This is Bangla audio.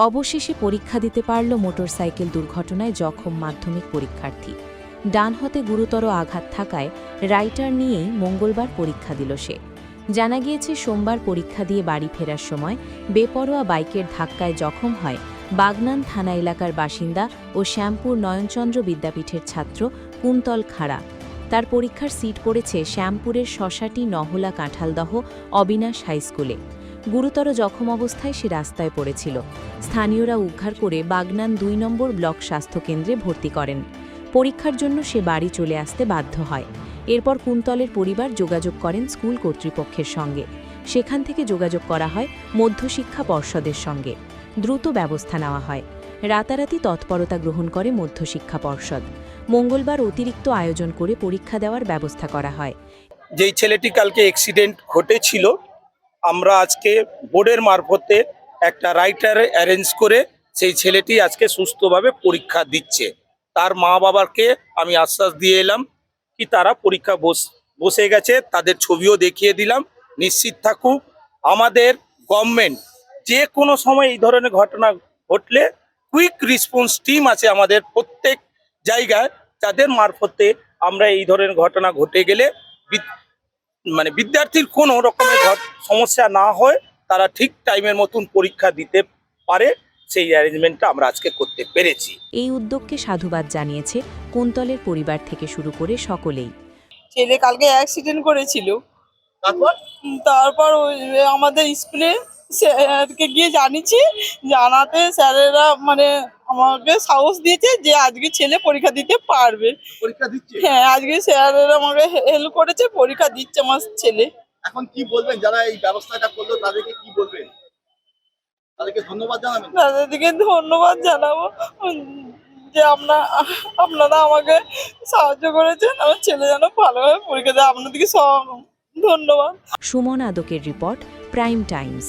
অবশেষে পরীক্ষা দিতে পারল মোটরসাইকেল দুর্ঘটনায় জখম মাধ্যমিক পরীক্ষার্থী। ডান হাতে গুরুতর আঘাত থাকায় রাইটার নিয়েই মঙ্গলবার পরীক্ষা দিল সে। জানা গিয়েছে, সোমবার পরীক্ষা দিয়ে বাড়ি ফেরার সময় বেপরোয়া বাইকের ধাক্কায় জখম হয় বাগনান থানা এলাকার বাসিন্দা ও শ্যামপুর নয়নচন্দ্র বিদ্যাপীঠের ছাত্র কুন্তল খাড়া। তার পরীক্ষার সিট পড়েছে শ্যামপুরের শশাটি নহলা কাঁঠালদহ অবিনাশ হাইস্কুলে। গুরুতর জখম অবস্থায় সে রাস্তায় পড়েছিল। স্থানীয়রা উদ্ধার করে বাগনান ২ নম্বর ব্লক স্বাস্থ্যকেন্দ্রে ভর্তি করেন। পরীক্ষার জন্য সে বাড়ি চলে আসতে বাধ্য হয়। এরপর কুন্তলের পরিবার যোগাযোগ করেন স্কুল কর্তৃপক্ষের সঙ্গে। সেখান থেকে যোগাযোগ করা হয় মধ্যশিক্ষা পর্ষদের সঙ্গে। দ্রুত ব্যবস্থা নেওয়া হয়। রাতারাতি তৎপরতা গ্রহণ করে মধ্যশিক্ষা পর্ষদ। মঙ্গলবার অতিরিক্ত আয়োজন করে পরীক্ষা দেওয়ার ব্যবস্থা করা হয়। যেই ছেলেটি কালকে অ্যাক্সিডেন্ট ঘটেছিল, আমরা আজকে বোর্ডের মারফতে একটা রাইটার অ্যারেঞ্জ করে সেই ছেলেটি আজকে সুস্থভাবে পরীক্ষা দিচ্ছে। তার মা বাবাকে আমি আশ্বাস দিয়ে এলাম কি তারা পরীক্ষা বসে গেছে, তাদের ছবিও দেখিয়ে দিলাম। নিশ্চিত থাকুক, আমাদের গভর্নমেন্ট যে কোনো সময় এই ধরনের ঘটনা ঘটলে কুইক রেসপন্স টিম আছে আমাদের প্রত্যেক জায়গায়, যাদের মারফতে আমরা এই ধরনের ঘটনা ঘটে গেলে বিদ্যার্থীর কোনো রকমের সমস্যা না হয়, তারা ঠিক টাইমের মতন পরীক্ষা দিতে পারে, সেই অ্যারেঞ্জমেন্টটা আমরা আজকে করতে পেরেছি। এই উদ্যোগকে সাধুবাদ জানিয়েছে কুন্তলের পরিবার থেকে শুরু করে সকলেই। ছেলে কালকে অ্যাক্সিডেন্ট করেছিল, তারপর আমাদের স্কুলে স্যারকে গিয়ে জানিয়েছি। জানাতে স্যারেরা আমাকে সাহস দিয়েছে যে আজকে ছেলে পরীক্ষা দিতে পারবে। পরীক্ষা দিচ্ছে? হ্যাঁ, আজকে স্যারেরা আমাকে হেল্প করেছে, পরীক্ষা দিচ্ছে আমার ছেলে। এখন কি বলবেন যারা এই ব্যবস্থাটা করলো তাদেরকে কি বলবেন? তাদেরকে ধন্যবাদ জানাবেন? তাদেরকে ধন্যবাদ জানাবো যে আপনারা আমাকে সাহায্য করেছেন, আমার ছেলে যেন ভালোভাবে পরীক্ষা দেয়। আপনাদেরকে সব ধন্যবাদ। সুমন আদকের রিপোর্ট, প্রাইম টাইমস।